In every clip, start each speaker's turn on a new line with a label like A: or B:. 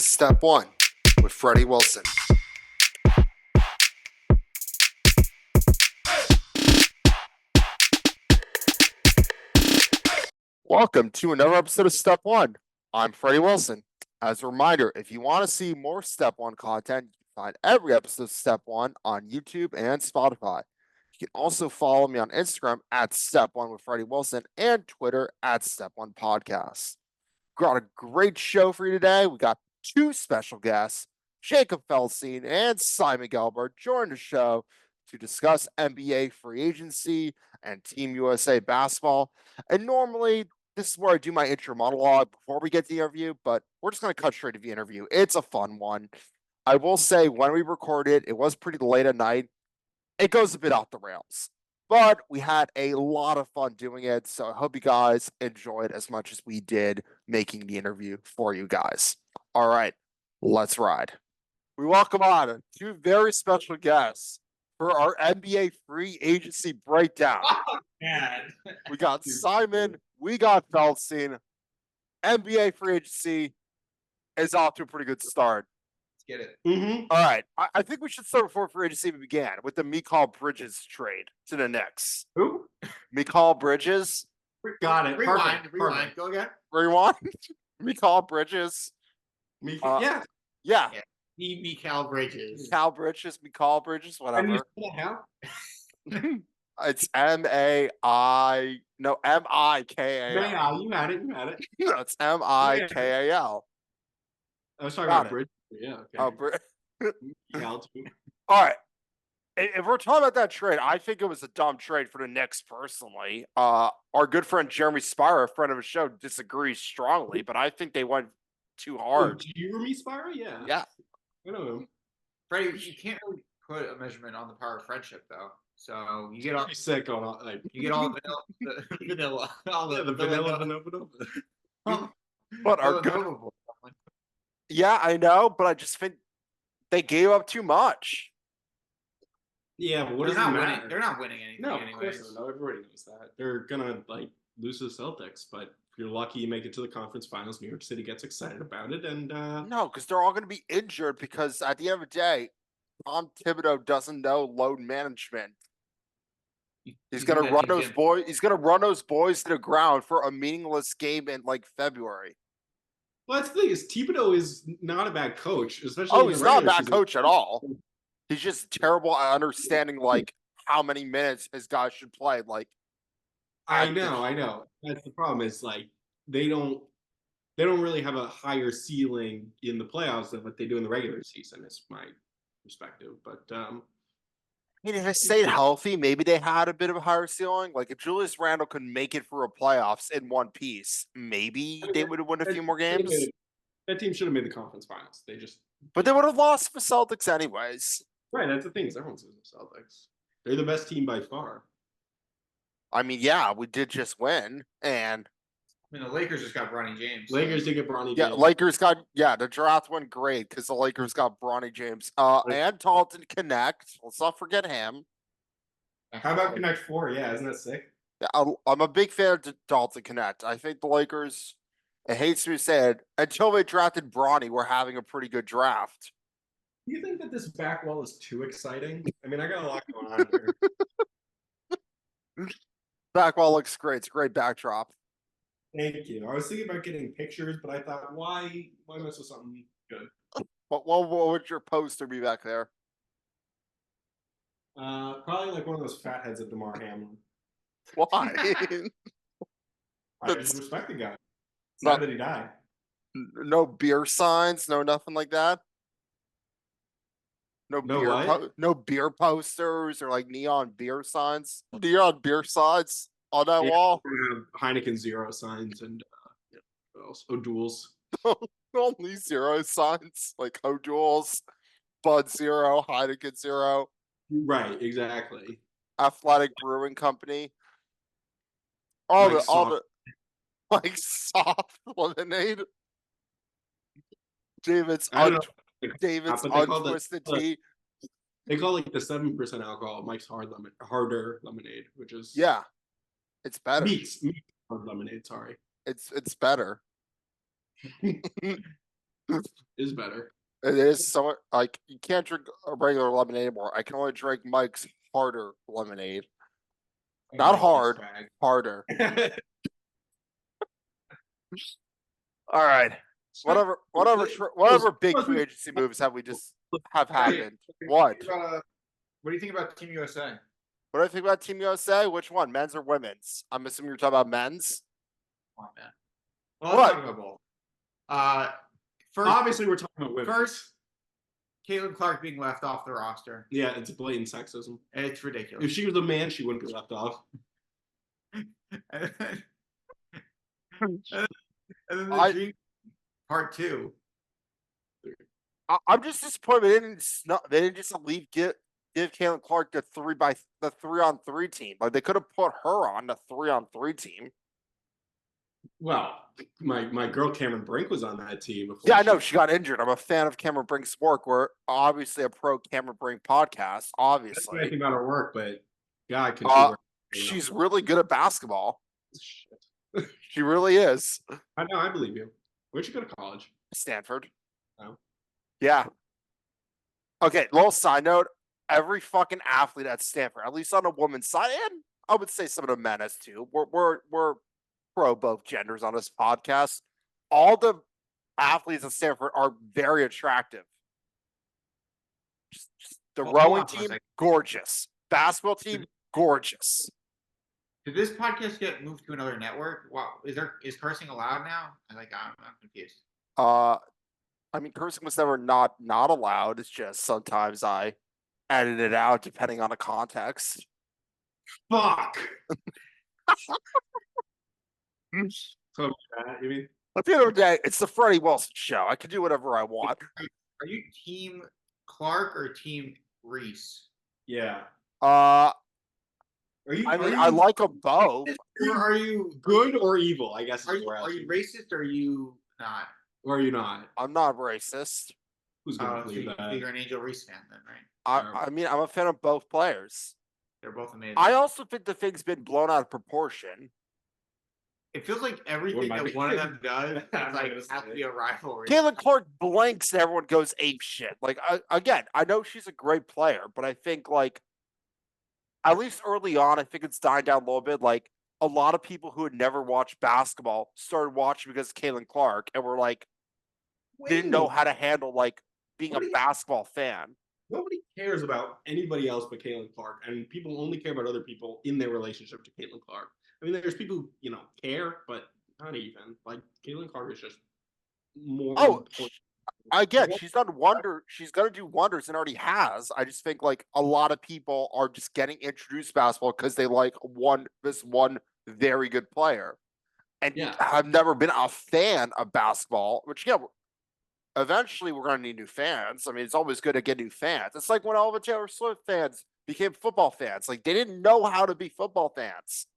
A: is Step 1 with Freddie Wilson. Welcome to another episode of Step 1. I'm Freddie Wilson. As a reminder, if you want to see more Step 1 content, you can find every episode of Step 1 on YouTube and Spotify. You can also follow me on Instagram at Step 1 with Freddie Wilson and Twitter at Step 1 Podcast. Got a great show for you today. We got two special guests, Jacob Feldstein and Simon Gelbard, join the show to discuss NBA free agency and Team USA basketball. And normally, this is where I do my intro monologue before we get to the interview, but we're just going to cut straight to the interview. It's a fun one. I will say when we recorded, it was pretty late at night. It goes a bit off the rails, but we had a lot of fun doing it. So I hope you guys enjoyed as much as we did making the interview for you guys. All right, let's ride. We welcome on two very special guests for our NBA free agency breakdown.
B: Oh, man.
A: We got Simon, we got Feldstein. NBA free agency is off to a pretty good start.
B: Let's get it.
A: Mm-hmm. All right, I think we should start before free agency began with the Mikal Bridges trade to the Knicks.
B: Who?
A: Mikal Bridges.
B: Got it.
C: Rewind.
B: Perfect.
C: Go again.
A: Rewind. Mikal Bridges.
B: Yeah.
A: Yeah.
C: Mikal Bridges.
A: Mikal Bridges, Mikal Bridges, whatever.
B: How?
A: It's M-I-K-A-L.
B: You had it.
A: No, it's M-I-K-A-L.
B: I was talking
A: Got
B: about
A: it.
B: Bridge. Yeah. Okay.
A: All right. If we're talking about that trade, I think it was a dumb trade for the Knicks personally. Our good friend Jeremy Spira, a friend of the show, disagrees strongly, but I think they went too hard.
B: Jeremy Spira? Yeah.
A: Yeah.
B: I know him.
C: Freddie, you can't really put a measurement on the power of friendship, though. So you get all
B: Pretty sick on all, like
C: you get all the vanilla, all
B: the vanilla.
A: But our good, yeah, I know, but I just think they gave up too much.
B: Yeah, but what
C: They're
B: does it
C: not
B: matter?
C: winning. They're not winning anything.
B: No, of
C: anyways.
B: course not. Everybody knows that. They're gonna lose to the Celtics, but if you're lucky, you make it to the conference finals. New York City gets excited about it, and
A: No, because they're all going to be injured. Because at the end of the day, Tom Thibodeau doesn't know load management. He's going to run those boys. He's going to run those boys to the ground for a meaningless game in like February.
B: well, that's the thing is Thibodeau is not a bad coach, especially.
A: Oh, he's not a bad coach at all. He's just terrible at understanding like how many minutes his guys should play. Like,
B: I know. That's the problem. Is like they don't really have a higher ceiling in the playoffs than what they do in the regular season. Is my perspective, but
A: I mean, if they stayed healthy, maybe they had a bit of a higher ceiling. Like if Julius Randle could make it through a playoffs in one piece, maybe they would have won a few more games.
B: That team should have made the conference finals.
A: But they would have lost to the Celtics anyways.
B: Right, that's the thing is everyone's losing the Celtics. They're the best team by far.
A: I mean, yeah, we did just win, and
C: I mean, the Lakers just got Bronny James.
B: Lakers did get Bronny James.
A: yeah, Lakers got the draft went great because the Lakers got Bronny James, and Dalton Connect. Let's not forget him.
B: How about Connect 4? Yeah, isn't that sick?
A: Yeah, I'm a big fan of Dalton Connect. I think the Lakers. It hates me to say it, until they drafted Bronny, we're having a pretty good draft.
B: Do you think that this back wall is too exciting? I mean, I got a lot going on here.
A: Back wall looks great. It's a great backdrop.
B: Thank you. I was thinking about getting pictures, but I thought, why mess with something good?
A: What would your poster be back there?
B: Probably like one of those fat heads of DeMar Hamlin.
A: Why?
B: I just respect the guy. It's
A: Not-
B: not that he died.
A: No beer signs, no nothing like that. No
B: No
A: beer,
B: what?
A: no beer posters or like neon beer signs. Neon beer signs on that wall.
B: We have Heineken Zero signs and what else? O'Doul's.
A: Only zero signs like O'Doul's, Bud Zero, Heineken Zero,
B: Right, exactly.
A: Athletic Brewing Company. All
B: Like
A: the like soft lemonade. David's
B: I don't know.
A: David's
B: But they call
A: untwisted
B: the-
A: tea.
B: They call like the 7% alcohol Mike's harder lemonade, which is
A: Yeah, it's better.
B: meats hard lemonade. Sorry.
A: It's better.
B: Is better.
A: It is somewhat like you can't drink a regular lemonade anymore. I can only drink Mike's harder lemonade. Not hard, harder. All right. Whatever big free agency moves have we just have happened? What?
C: What do you think about Team USA?
A: What do I think about Team USA? Which one, men's or women's? I'm assuming you're talking about men's.
C: Come on, man. Well,
A: What?
C: let's talk about both. First,
B: Obviously, we're talking about women.
C: first, Caitlin Clark being left off the roster.
B: Yeah, it's blatant sexism.
C: It's ridiculous.
B: If she was a man, she wouldn't be left off.
C: And then the dream part 2.
A: I'm just disappointed they didn't just give Caitlin Clark the 3-on-3 team. Like they could have put her on the 3-on-3 team.
B: Well, my girl Cameron Brink was on that team.
A: Yeah, I know she got injured. I'm a fan of Cameron Brink's work. We're obviously a pro Cameron Brink podcast. Obviously,
B: I think about her work, but God, can
A: she's really good at basketball. She really is.
B: I know. I believe you. Where'd you go to college?
A: Stanford.
B: Oh.
A: Yeah. Okay. Little side note: every fucking athlete at Stanford, at least on the women's side, and I would say some of the men as too. We're pro both genders on this podcast. All the athletes at Stanford are very attractive. Just the rowing team, gorgeous. Basketball team, gorgeous.
C: Did this podcast get moved to another network? Wow, is cursing allowed now? I'm confused.
A: I mean, cursing was never not allowed. It's just sometimes I edit it out depending on the context.
B: Fuck. So you mean?
A: At the end of the day, it's the Freddie Wilson show. I can do whatever I want.
C: Are you Team Clark or Team Reese?
B: Yeah.
A: I
B: mean,
A: I like them both.
B: Or are you good or evil? I guess.
C: Are you racist or are you not?
B: Or are you not?
A: I'm not racist.
B: Who's gonna believe that?
C: You're an Angel Reese fan, then, right?
A: I mean, I'm a fan of both players.
C: They're both amazing.
A: I also think the thing's been blown out of proportion.
C: It feels like everything that one of them does has to be a rivalry.
A: Caitlin Clark blanks and everyone goes ape shit. Like again, I know she's a great player, but I think like at least early on, I think it's dying down a little bit. Like a lot of people who had never watched basketball started watching because of Caitlin Clark and were like didn't know how to handle like being a basketball fan.
B: Nobody cares about anybody else but Caitlin Clark, and people only care about other people in their relationship to Caitlin Clark. I mean, there's people who, care, but not even. Like, Caitlin Clark is just more.
A: Oh, again, she's done wonder. She's going to do wonders and already has. I just think, like, a lot of people are just getting introduced to basketball because they like this one very good player. And have never been a fan of basketball, which, eventually we're going to need new fans. I mean, it's always good to get new fans. It's like when all the Taylor Swift fans became football fans. Like, they didn't know how to be football fans.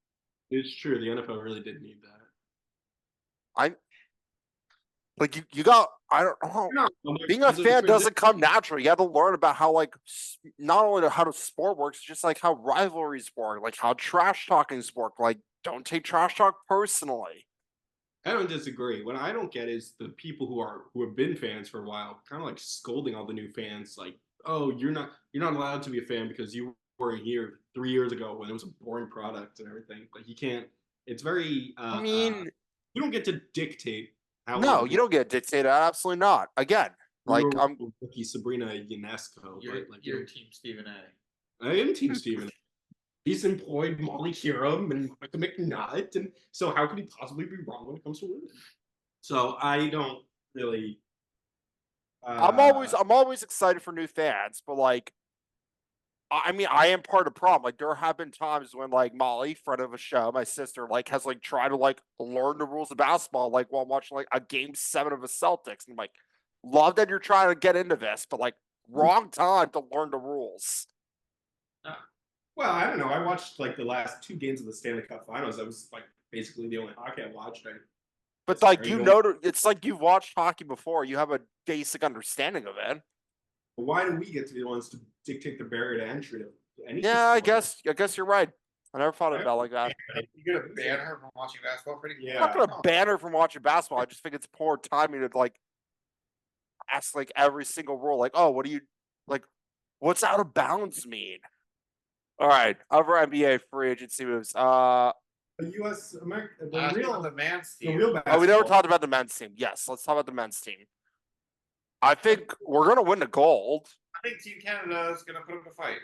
B: It's true. The NFL really did need that.
A: I don't know. Being a fan doesn't come naturally. You have to learn about how, like, not only how the sport works, just like how rivalries work, like how trash talkings work. Like, don't take trash talk personally.
B: I don't disagree. What I don't get is the people who have been fans for a while, kind of like scolding all the new fans, like, "Oh, you're not allowed to be a fan because you weren't here 3 years ago when it was a boring product and everything." Like, you can't. It's very.
A: I mean,
B: you don't get to dictate.
A: No, you don't get dictated. Absolutely not. Again, like I'm
B: Sabrina Ionesco.
C: You're Team Stephen A.
B: I am Team Stephen A. He's employed Molly Hiram and Micah McNutt, and so how could he possibly be wrong when it comes to women? So I don't really.
A: I'm always excited for new fans, but like, I mean, I am part of the problem. Like, there have been times when, like, Molly, friend of a show, my sister, like, has like tried to like learn the rules of basketball, like while watching like a game 7 of the Celtics, and I'm like, love that you're trying to get into this, but like, wrong time to learn the rules.
B: Well, I don't know. I watched like the last 2 games of the Stanley Cup Finals. That was like basically the only hockey I watched.
A: But like, it's like you've watched hockey before. You have a basic understanding of it.
B: Why do we get to be the ones to dictate the barrier to entry to anything?
A: Yeah, I guess you're right. I never thought about it like that.
C: You're gonna ban her from watching basketball, Freddie?
B: Yeah.
A: I'm not gonna ban her from watching basketball. I just think it's poor timing to like ask like every single rule. Like, oh, what do you like? What's out of bounds mean? All right, other NBA free agency moves.
B: The U.S. America,
C: the man's
B: the
C: team.
B: real
A: Oh, we
B: basketball.
A: never talked about the men's team. Yes, let's talk about the men's team. I think we're gonna win the gold.
C: I think Team Canada is gonna put up a fight.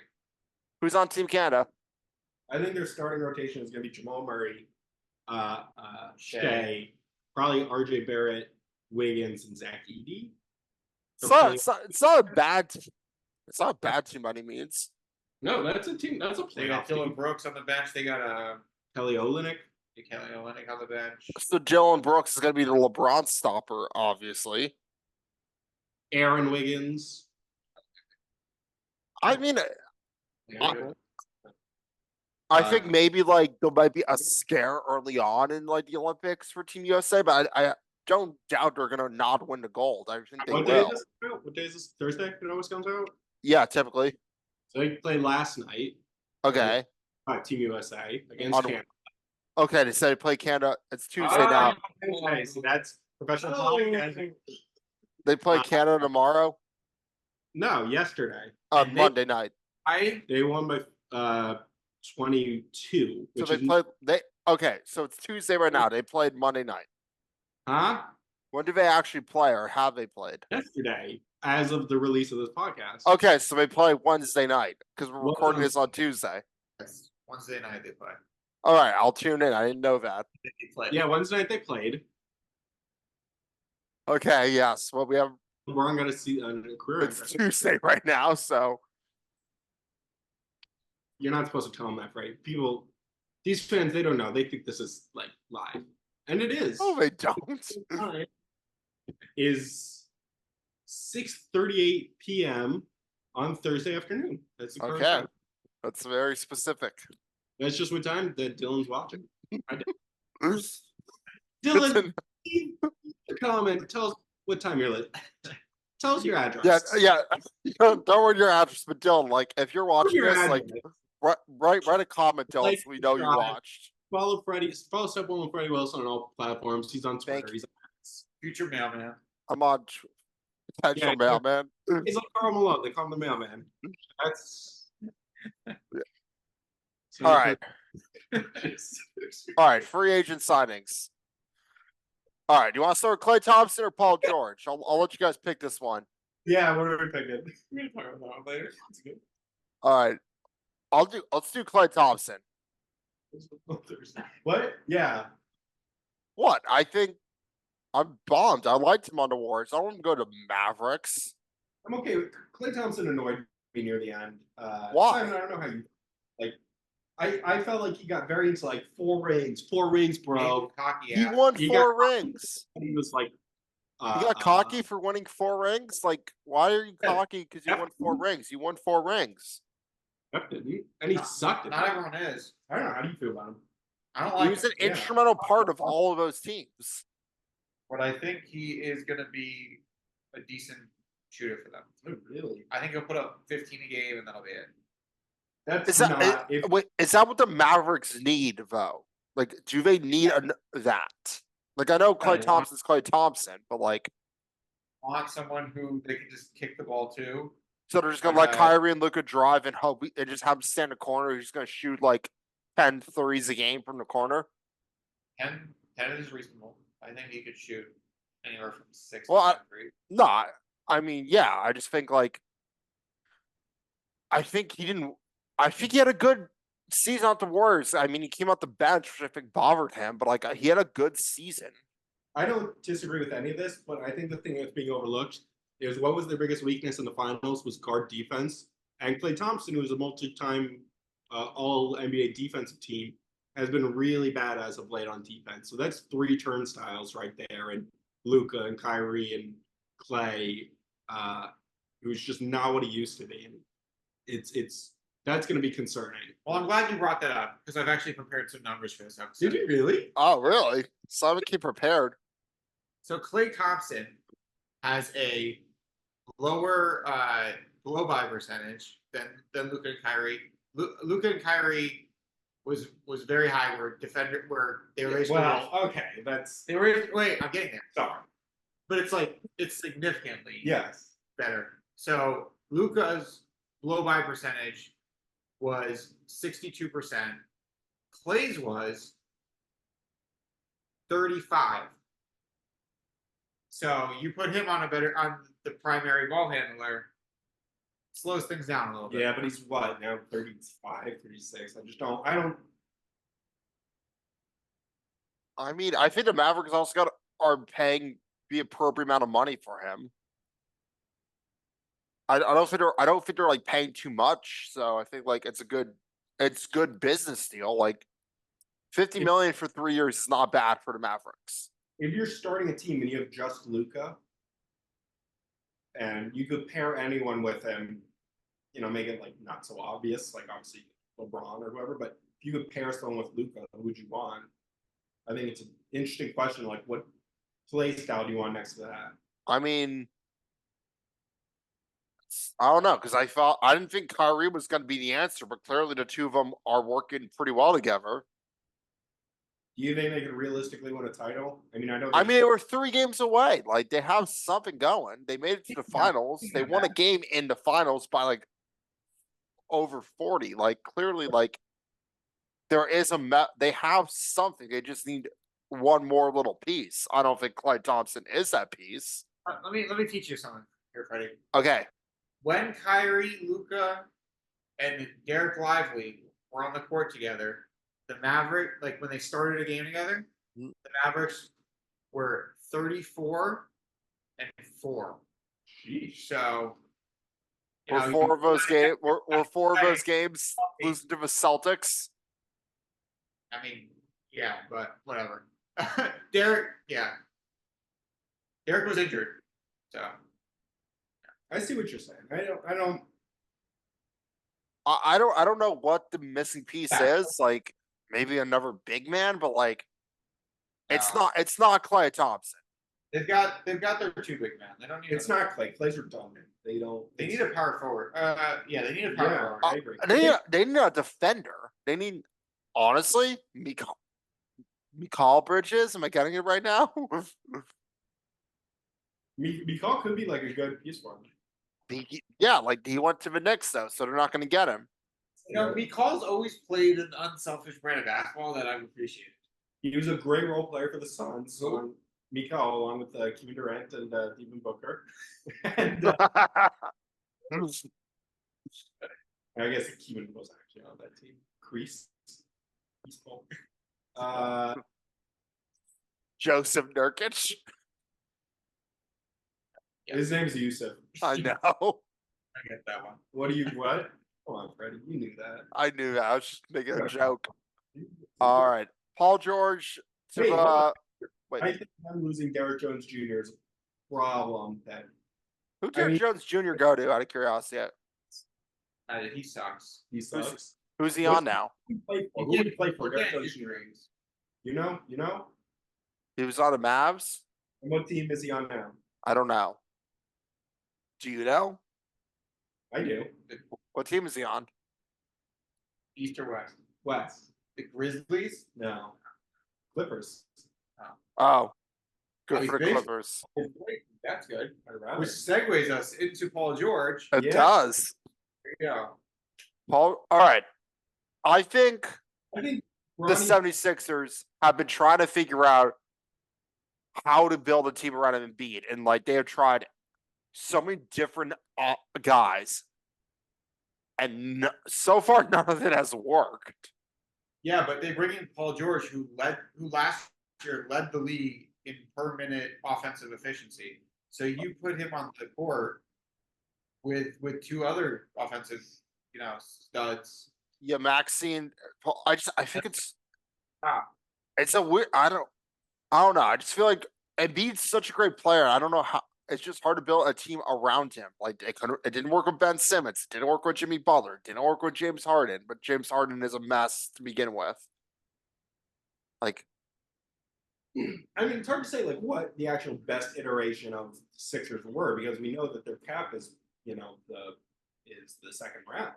A: Who's on Team Canada?
B: I think their starting rotation is going to be Jamal Murray,
C: Shea.
B: Shea, probably RJ Barrett, Wiggins, and Zach Edey.
A: It's not a bad. It's not a bad team by any means.
B: No, that's a team. That's a
C: They got
B: playoff
C: Dylan
B: team.
C: Brooks on the bench. They got
B: Kelly Olynyk.
C: Kelly Olynyk on the bench.
A: So Dylan Brooks is gonna be the LeBron stopper, obviously.
B: Aaron Wiggins.
A: I mean,
C: Yeah,
A: I think maybe like there might be a scare early on in like the Olympics for Team USA, but I don't doubt they're gonna not win the gold. I think they
B: What day is
A: will.
B: this? What day is this? Thursday? It always comes out.
A: Yeah, typically.
B: So they played last night.
A: Okay.
B: Team USA against
A: On-
B: Canada.
A: Okay, they said they play Canada. It's Tuesday now.
B: Okay, so that's professional time.
A: They play Canada tomorrow.
B: No, yesterday.
C: And they-
A: Monday night.
B: They won by 22.
A: So
B: Which
A: they
B: is,
A: played. Okay, so it's Tuesday right now. They played Monday night.
B: huh?
A: When do they actually play, or have they played?
B: Yesterday, as of the release of this podcast.
A: Okay, so they play Wednesday night because we're
B: Well,
A: recording this on Tuesday.
C: Yes. Wednesday night they play.
A: All right, I'll tune in. I didn't know that.
C: They play.
B: Yeah, Wednesday night they played.
A: Okay, yes. Well, we have
B: LeBron got to see a career.
A: it's Tuesday right now, so
B: You're not supposed to tell them that, right? People, these fans, they don't know. They think this is like live, and it is.
A: oh, they don't.
B: Time is 6:38 p.m. on Thursday afternoon. That's the current
A: Okay,
B: time.
A: that's very specific.
B: That's just what time that Dylan's watching.
A: Listen,
B: Dylan, leave a comment. Tell us what time you're lit. Tell us your address.
A: yeah. Don't worry your address, but Dylan, like if you're watching
B: Your
A: this, like
B: address.
A: write a comment, Dylan,
B: Like,
A: so we know you
B: subscribe.
A: watched.
B: Follow Step 1 with Freddie Wilson on all platforms. He's on Twitter.
A: Thank
B: He's
C: Future mailman.
A: I'm on potential
B: Yeah,
A: mailman.
B: He's like Karl Malone. They call him the mailman. That's so
A: All right. All right, free agent signings. All right, do you want to start with Clay Thompson or Paul George? I'll let you guys pick this one.
B: Yeah, what are we picking?
C: We're gonna talk about that later. That's good.
A: All right, let's do Clay Thompson.
B: What? Yeah.
A: What? I think I'm bummed. I liked him on the Warriors. I want him to go to Mavericks.
B: I'm okay with Klay Thompson annoyed me near the end.
A: Why?
B: Simon, I don't know how you like. I felt like he got very into like four rings, bro.
C: Cocky
A: He
C: ass.
A: won
B: He
A: four
B: got-
A: rings.
B: He was like,
A: You got cocky for winning four rings? Like, why are you
B: Yeah.
A: cocky because you won four rings? You won four rings.
B: Didn't he? And he sucked. At
C: Not
B: it.
C: everyone is.
B: I don't know. How do you feel about him?
C: I don't
A: He
C: like
A: was an
C: him.
B: Yeah.
A: instrumental part of all of those teams.
C: But I think he is gonna be a decent shooter for them.
B: Oh, really?
C: I think he'll put up 15 a game and that'll be it.
B: That's
A: Is that
B: not. If,
A: wait? Is that what the Mavericks need, though? Like, do they need that? Like, I know Clay
B: Yeah.
A: Thompson's Clay Thompson, but like,
C: Want someone who they can just kick the ball to.
A: so they're just gonna let
C: Okay.
A: Kyrie and Luka drive and hope and just have him stand in the corner. He's gonna shoot like 10 threes a game from the corner.
C: 10 is reasonable. I think he could shoot anywhere from 6
A: Well,
C: to 10 threes.
A: No, I mean, yeah, I just think like, I think he didn't. I think he had a good season out the Warriors. I mean, he came out the bench, which I think bothered him, but like he had a good season.
B: I don't disagree with any of this, but I think the thing that's being overlooked is what was their biggest weakness in the finals was guard defense. And Klay Thompson, who's a multi-time All NBA defensive team, has been really bad as of late on defense. So that's three turnstiles right there, and Luka and Kyrie and Clay, who's just not what he used to be. And it's that's going to be concerning.
C: Well, I'm glad you brought that up because I've actually prepared some numbers for this episode.
B: Did you really?
A: Oh, really? Simon, keep prepared.
C: So Klay Thompson has a lower blow by percentage than Luka and Kyrie. Luka and Kyrie was very high. Where they were basically
B: Okay, that's
C: they were wait. I'm getting there.
B: sorry.
C: but it's significantly
B: Yes.
C: better. So Luka's blow by percentage was 62%. Clay's was 35. So you put him on the primary ball handler, slows things down a little bit.
B: Yeah, but he's what now? 35, 36. I don't.
A: I mean, I think the Mavericks also are paying the appropriate amount of money for him. I don't think they're like paying too much. So I think like it's good business deal. Like 50 million for 3 years is not bad for the Mavericks.
B: If you're starting a team and you have just Luka, and you could pair anyone with him, make it like not so obvious, like obviously LeBron or whoever, but if you could pair someone with Luka, who would you want? I think it's an interesting question. Like, what play style do you want next to that?
A: I mean, I don't know because I didn't think Kyrie was going to be the answer, but clearly the two of them are working pretty well together.
B: Do you think they could realistically win a title? I mean, I know.
A: I mean, they were 3 games away. Like they have something going. They made it to the finals. They won a game in the finals by like over 40. Like clearly, like there is they have something. They just need one more little piece. I don't think Klay Thompson is that piece.
C: Let me teach you something here, Freddie.
A: Okay.
C: When Kyrie, Luka, and Derek Lively were on the court together, the Maverick, like when they started a game together, the Mavericks were 34-4.
B: Sheesh.
C: So
A: were 4 of those games were 4 of those games losing to the Celtics?
C: I mean, yeah, but whatever. Derek was injured, so
B: I see what you're saying.
A: I don't know what the missing piece is. Like maybe another big man, but like it's not Klay Thompson.
C: They've got their 2 big men. They don't need.
B: It's not Klay. Clay's redundant. They don't.
C: They need a power forward. Yeah, they need a power forward.
B: I agree.
A: They need a defender. They need honestly Mikal Bridges. Am I getting it right now?
B: Mikal could be like a good piece for him.
A: Yeah, like he went to the Knicks though, so they're not going to get him.
C: Mikal's always played an unselfish brand of basketball that I've appreciated.
B: He was a great role player for the Suns. Mikal, along with Kevin Durant and Devin Booker. And I guess Kevin was actually on that team. Crease.
A: Joseph Nurkic.
B: His name's Yusuf.
A: I know.
C: I get that one.
B: What? Come on, Freddie. You knew that.
A: I knew that. I was just making a joke. All right. Paul George to wait.
B: I think I'm losing Derrick Jones Jr. is a problem.
A: Who did Jones Jr. go to, out of curiosity?
C: He sucks.
B: He sucks.
A: Who's he on now?
B: Who did he play for? Derrick Jones Jr. You know?
A: He was on the Mavs?
B: And what team is he on now?
A: I don't know. Do you know?
B: I do.
A: What team is he on?
C: East or West?
B: West.
C: The Grizzlies?
B: No. Clippers.
A: Oh. Good for the Clippers.
C: That's good. Which segues us into Paul George.
A: It does.
C: There you go.
A: Paul, all right. I think
B: the
A: 76ers have been trying to figure out how to build a team around Embiid. And like they have tried so many different guys. And so far, none of it has worked.
C: Yeah, but they bring in Paul George, who last year led the league in per minute offensive efficiency. So you put him on the court with 2 other offensive, studs.
A: Yeah, Maxine. I think it's a weird. I don't know. I just feel like Embiid's such a great player. I don't know how. It's just hard to build a team around him. Like it didn't work with Ben Simmons. It didn't work with Jimmy Butler. It didn't work with James Harden. But James Harden is a mess to begin with. Like,
B: I mean, it's hard to say like what the actual best iteration of the Sixers were because we know that their cap is the second round.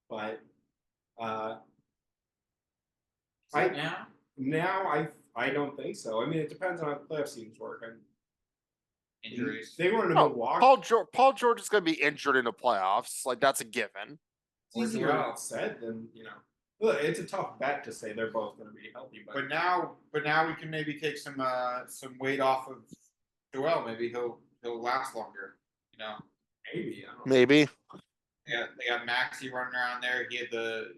B: But now I don't think so. I mean, it depends on how the playoff seedings work.
C: injuries.
B: They were in
A: Oh,
B: Milwaukee.
A: Paul George is going to be injured in the playoffs. Like, that's a given.
B: Season
C: Well.
B: were said, then look, it's a tough bet to say they're both going to be healthy, but
C: But now we can maybe take some weight off of Joel. Maybe he'll last longer. You know.
B: maybe I don't know.
A: Maybe.
C: Yeah, they got Maxi running around there. He had the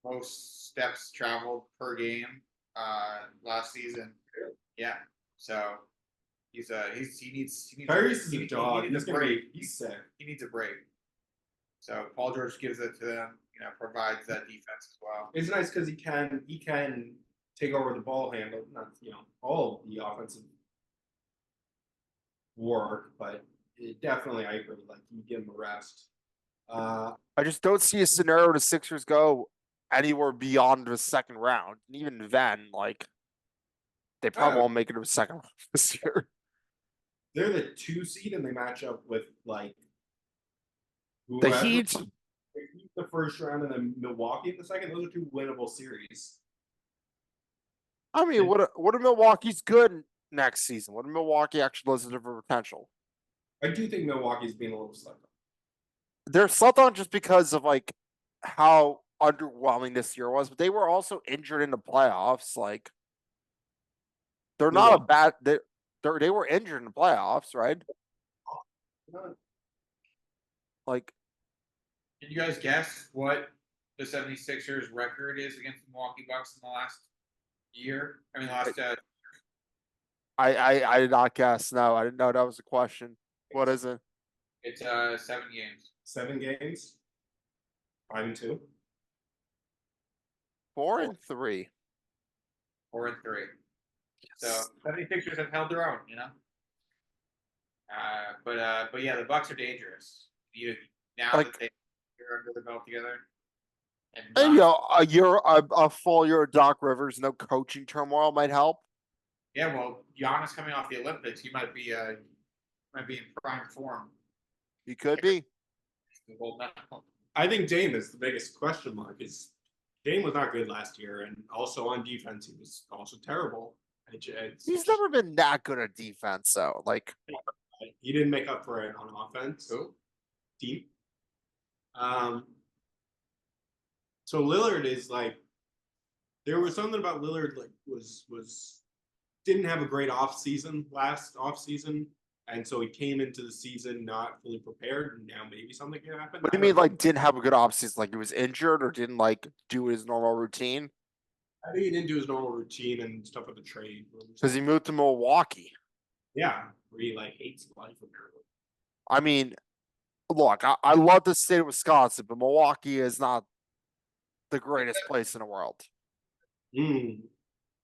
C: most steps traveled per game last season. Yeah, so he needs
B: Tyrese is
C: he
B: a dog.
C: needs
B: He's
C: a
B: gonna
C: break.
B: be. He's sick.
C: He needs a break. So Paul George gives it to them. Provides that defense as well.
B: It's nice because he can take over the ball handle, not all of the offensive work, but it definitely I agree. Like you give him a rest.
A: I just don't see a scenario the Sixers go anywhere beyond the second round. And even then, like, they probably won't make it to the second round this year.
B: They're the 2 seed and they match up with like
A: The
B: whoever.
A: Heat,
B: The first round and then Milwaukee in the second. Those are 2 winnable series.
A: I mean, what if Milwaukee's good next season? What if Milwaukee actually has a different potential?
B: I do think Milwaukee's being a little slept on.
A: They're slept on just because of like how underwhelming this year was, but they were also injured in the playoffs. Like, they're not a bad. They were injured in the playoffs, right? Like,
C: Can you guys guess what the 76ers record is against the Milwaukee Bucks in the last year? I mean, last
A: I did not guess. No, I didn't know that was a question. What is it?
C: it's 7 games.
B: 7 games. 5-2.
A: 4-3.
C: 4-3. So 76ers have held their own, But yeah, the Bucks are dangerous. Now
A: Like,
C: that they're under the belt together.
A: And a full year of Doc Rivers, no coaching turmoil might help.
C: Yeah, well, Giannis coming off the Olympics, he might be in prime form.
A: He could be.
B: I think Dame is the biggest question mark. Dame was not good last year, and also on defense, he was also terrible.
A: He's never been that good at defense, though. Like,
B: he didn't make up for it on offense.
C: Who?
B: Deep. So Lillard is like, there was something about Lillard like was didn't have a great last off season, and so he came into the season not fully prepared. And now maybe something can happen.
A: what do you mean, like, didn't have a good offseason? Like, he was injured or didn't, like, do his normal routine?
B: I think he didn't do his normal routine and stuff with the trade.
A: Because he moved to Milwaukee.
B: Yeah, where he like hates life apparently.
A: I mean, look, I love the state of Wisconsin, but Milwaukee is not the greatest place in the world.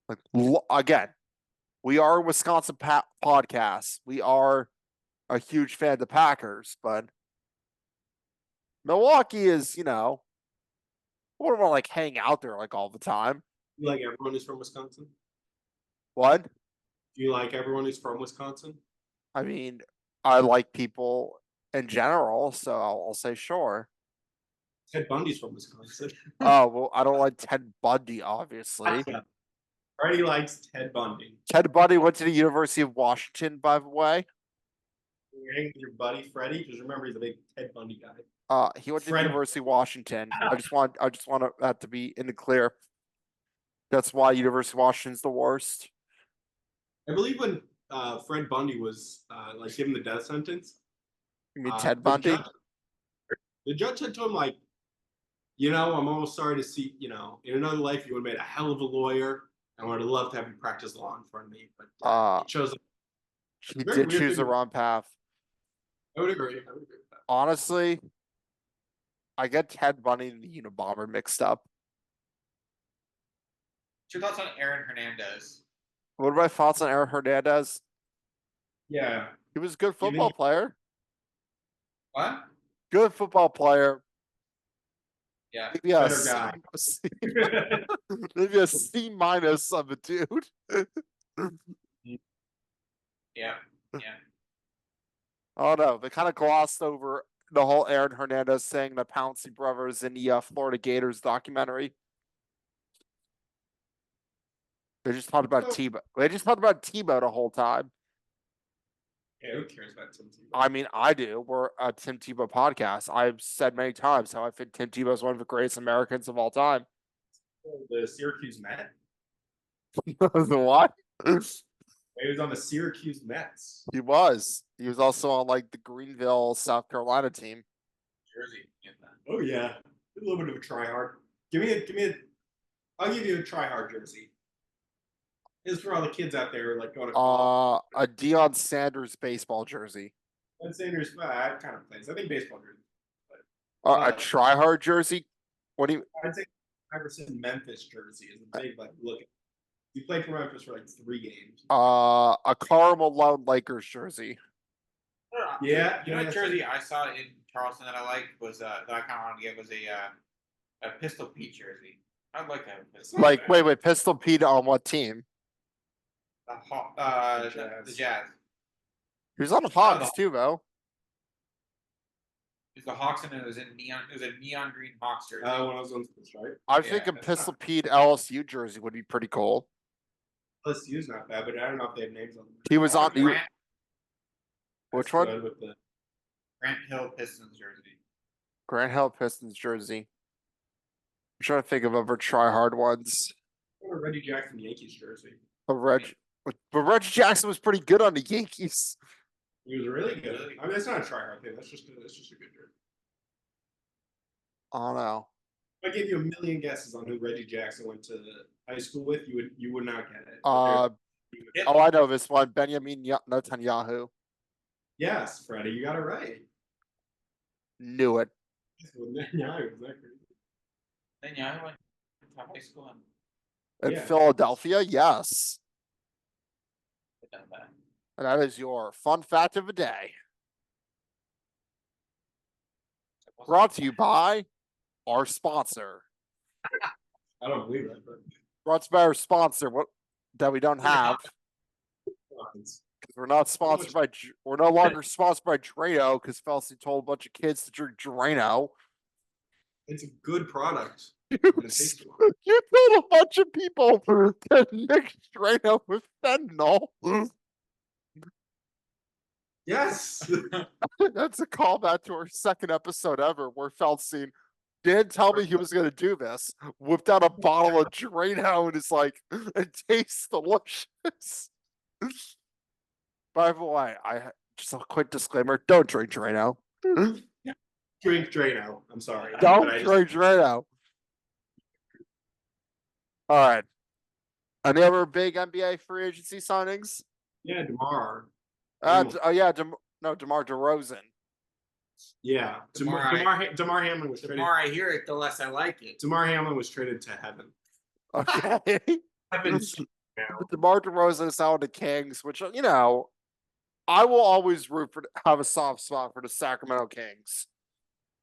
A: Like, again, we are a Wisconsin podcast. We are a huge fan of the Packers, but Milwaukee is, we don't want to like hang out there like all the time.
B: You like everyone who's from Wisconsin?
A: What?
B: Do you like everyone who's from Wisconsin?
A: I mean, I like people in general, so I'll say sure.
B: Ted Bundy's from Wisconsin.
A: Oh, well, I don't like Ted Bundy, obviously.
B: Freddie likes Ted Bundy.
A: Ted Bundy went to the University of Washington, by the way.
B: You're hanging with your buddy Freddie, just remember he's a big Ted Bundy guy.
A: He went to the University of Washington. I just want that to be in the clear. That's why University of Washington's the worst.
B: I believe when Fred Bundy was like given the death sentence.
A: You mean Ted Bundy?
B: The judge had told him like, I'm almost sorry to see, in another life you would have made a hell of a lawyer. I would have loved to have you practice law in front of me, but he chose.
A: He did choose the wrong path.
B: I would agree. With that.
A: Honestly, I get Ted Bundy and the Unabomber mixed up.
C: What's your thoughts on Aaron Hernandez?
A: What are my thoughts on Aaron Hernandez?
B: Yeah.
A: He was a good football player.
C: What?
A: Good football player.
C: Yeah.
A: Maybe
B: Better guy.
A: Maybe a C- of a dude.
C: Yeah.
A: Oh no, they kind of glossed over the whole Aaron Hernandez thing, the Pouncey brothers in the Florida Gators documentary. They just talked about Tebow. They just talked about Tebow the whole time.
B: Yeah, who cares about Tim Tebow?
A: I mean, I do. We're a Tim Tebow podcast. I've said many times how I think Tim Tebow is one of the greatest Americans of all time.
B: The Syracuse Mets.
A: The what?
B: He was on the Syracuse Mets.
A: He was. He was also on like the Greenville, South Carolina team.
C: Jersey. Get that.
B: Oh yeah, a little bit of a try hard. Give me a. I'll give you a try hard jersey. This is for all the kids out there like going to college.
A: A Deion Sanders baseball jersey.
B: And Sanders, that kind of plays. I think baseball jersey.
A: A try hard jersey. What do you?
B: I'd say Iverson Memphis jersey is a big like look. He played for Memphis for like 3 games.
A: A Karl Malone Lakers jersey.
B: Yeah,
C: You know
B: yeah,
C: what jersey I saw in Charleston that I liked was that I kind of wanted to get was a Pistol Pete jersey. I'd like to have a Pistol.
A: Like, wait, Pistol Pete on what team?
C: The Jazz.
A: He was on the Hawks too, though.
C: It was the Hawks and it was in neon. It was a neon green Hawks jersey.
B: when I was on this, right?
A: I think a
C: that's
A: Pistol Pete LSU jersey would be pretty cool.
B: LSU's not bad, but I don't know if they have names on them.
A: He was on the
C: Grant,
A: which
B: That's
A: one?
B: good with the
C: Grant Hill Pistons jersey.
A: Grant Hill Pistons jersey. I'm trying to think of other try hard ones.
B: or Reggie Jackson Yankees jersey.
A: But Reggie Jackson was pretty good on the Yankees.
B: He was really good. I mean, that's not a try hard thing. That's just a good jersey.
A: I don't know.
B: If I gave you a million guesses on who Reggie Jackson went to high school with, you would not get it.
A: Oh, I know this one. Benjamin Netanyahu.
B: Yes, Freddie, you got it right.
A: Knew it.
B: Yeah, exactly.
C: Then yeah, I went to high school and
A: In
B: Yeah.
A: Philadelphia, yes.
C: did that.
A: And that is your fun fact of the day. Brought to you by our sponsor.
B: I don't believe that, but
A: Brought to you by our sponsor that we don't have. We're not sponsored by. We're no longer sponsored by Drano because Feldstein told a bunch of kids to drink Drano.
B: it's a good product.
A: You
B: And it tastes good.
A: told a bunch of people to mix Drano with fentanyl.
B: Yes.
A: That's a callback to our second episode ever where Feldstein didn't tell me he was going to do this. Whipped out a bottle of Drano and is like, it tastes delicious. By the way, just a quick disclaimer: don't drink Drano.
B: Drink Drano. I'm sorry.
A: Don't
B: but I just-
A: drink Drano. All right. Any other big NBA free agency signings?
B: Yeah, DeMar.
A: DeMar DeRozan.
B: Yeah, DeMar Hamlin was
C: The
B: traded.
C: more I hear it, the less I like it.
B: DeMar Hamlin was traded to heaven.
A: Okay.
B: Heaven's
A: But DeMar DeRozan is now on the Kings, which I will always have a soft spot for the Sacramento Kings.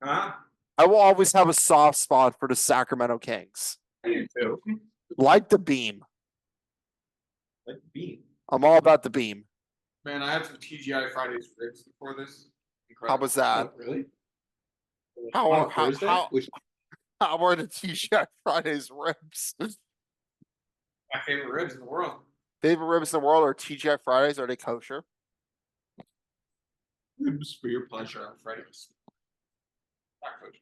B: Huh?
A: I will always have a soft spot for the Sacramento Kings.
B: I do too.
A: Like the beam.
B: Like bean.
A: I'm all about the beam.
C: Man, I had some TGI Fridays ribs before this.
A: How
C: Incredible.
A: was that?
B: Oh, really?
A: How
B: On
A: how
B: Thursday?
A: how,
B: Which-
A: how are the T-shirt Fridays ribs?
C: My favorite ribs in the world.
A: Favorite ribs in the world are TGI Fridays? Are they kosher?
B: ribs for your pleasure on Fridays.
C: Not kosher.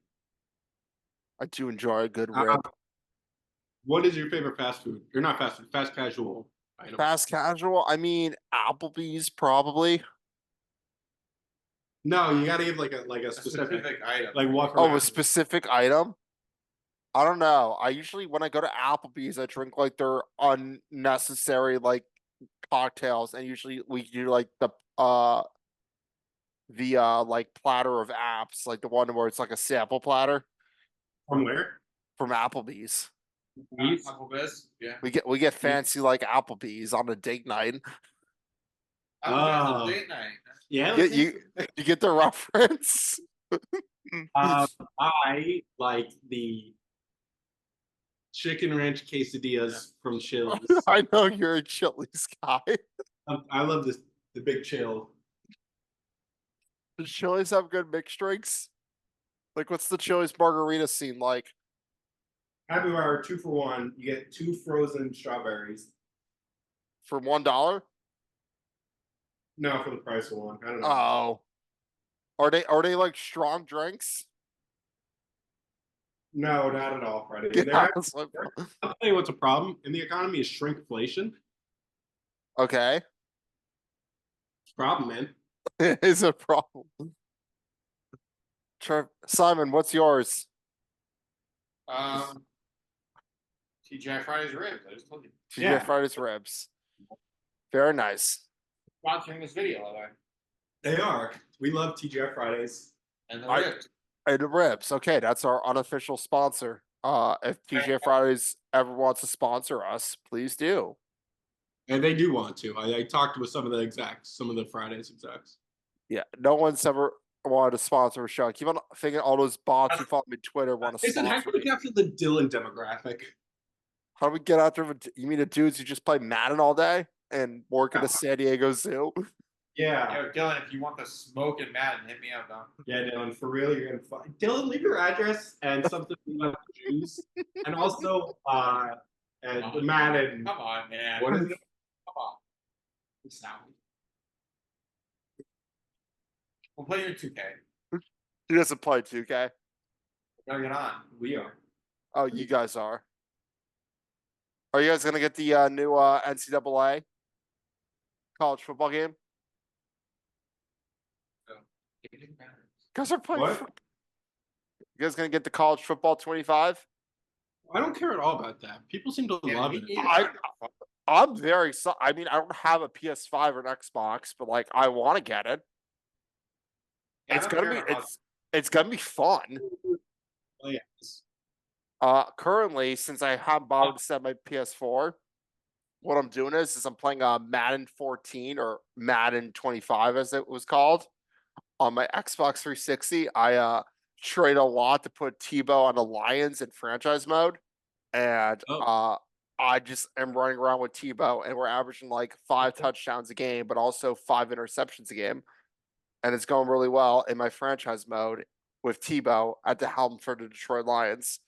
A: I do enjoy a good rib.
B: What is your favorite fast food? You're not fast food, fast casual item.
A: Fast casual? I mean, Applebee's probably.
B: No, you gotta give like a
C: A
B: specific,
C: specific item.
B: like what?
A: Oh, a specific item? I don't know. I usually, when I go to Applebee's, I drink like their unnecessary like cocktails, and usually we do like the like platter of apps, like the one where it's like a sample platter
B: From where?
A: from Applebee's.
C: Applebee's. Yeah.
A: We get fancy like Applebee's on a date night.
C: Applebee's
B: Oh.
C: on date night.
B: Yeah,
A: You get the reference?
B: I like the chicken ranch quesadillas from Chili's.
A: I know you're a Chili's guy.
B: I love the big chill.
A: Does Chili's have good mixed drinks? Like, what's the Chili's margarita scene like?
B: Happy hour 2 for 1. You get 2 frozen strawberries.
A: For $1?
B: No, for the price of one. I don't know.
A: Oh. Are they like strong drinks?
B: No, not at all, Freddie.
A: Yeah,
B: They're
A: I
B: actually,
A: was like,
B: I'll tell you what's a problem in the economy is shrinkflation.
A: okay.
B: It's a problem, man.
A: It is a problem. Simon, what's yours?
C: TGI Fridays ribs. I just told you.
A: TGI
B: Yeah.
A: Fridays ribs. Very nice.
C: Sponsoring this video, by the way.
B: They are. We love TGI Fridays.
C: And the
A: I-
C: ribs.
A: And the ribs. Okay, that's our unofficial sponsor. If TGI Fridays ever wants to sponsor us, please do.
B: And they do want to. I talked with some of the execs, some of the Fridays execs.
A: Yeah, no one's ever wanted to sponsor a show. I keep on thinking all those bots who follow me on Twitter want to
B: Listen, how
A: sponsor
B: can we
A: me.
B: capture the Dylan demographic?
A: How do we get out there? You mean the dudes who just play Madden all day and work at a San Diego Zoo?
B: Yeah.
C: Yo, Dylan, if you want the smoke and Madden, hit me up, though.
B: Yeah, Dylan, for real, you're gonna find Dylan, leave your address and something about the Jews. And also and the Madden.
C: Come on, man.
B: What is it?
C: Come on. It's not. We'll play your 2K.
A: He doesn't play 2K.
C: Gotta get on.
B: We are.
A: Oh, you guys are. Are you guys gonna get the new NCAA college football game? You guys are playing.
B: What?
A: You guys gonna get the college football 25?
B: I don't care at all about that. People seem to love it.
A: I'm very. I mean, I don't have a PS5 or an Xbox, but like, I want to get it. It's gonna be. It's gonna be fun.
B: Oh, yes.
A: Currently, since I haven't bothered to set my PS4, what I'm doing is I'm playing Madden 14 or Madden 25 as it was called on my Xbox 360. I trade a lot to put Tebow on the Lions in franchise mode, and I just am running around with Tebow, and we're averaging like 5 touchdowns a game, but also 5 interceptions a game, and it's going really well in my franchise mode with Tebow at the helm for the Detroit Lions.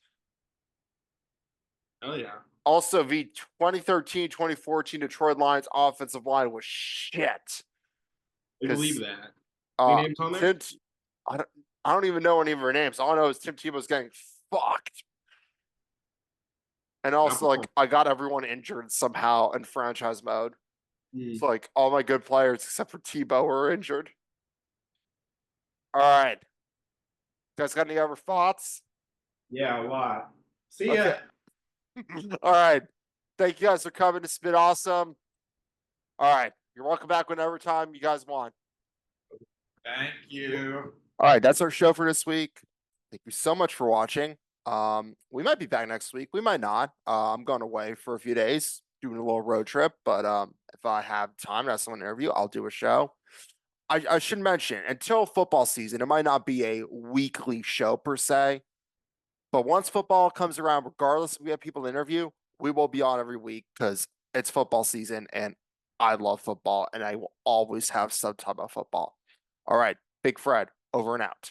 B: Oh yeah.
A: Also, the 2013-2014 Detroit Lions offensive line was shit.
B: I believe that.
A: Uh,
B: Any names on there?
A: I don't even know any of their names. All I know is Tim Tebow's getting fucked. And also, like, I got everyone injured somehow in franchise mode. It's like all my good players except for Tebow were injured. All right. You guys got any other thoughts?
B: Yeah, a lot. See ya.
A: All right. Thank you guys for coming. It's been awesome. All right. You're welcome back whenever time you guys want.
C: Thank you.
A: All right. That's our show for this week. Thank you so much for watching. We might be back next week. We might not. I'm going away for a few days, doing a little road trip. But if I have time to have someone interview, I'll do a show. I should mention, until football season, it might not be a weekly show per se. But once football comes around, regardless if we have people to interview, we will be on every week because it's football season and I love football and I will always have some type of football. All right, Big Fred, over and out.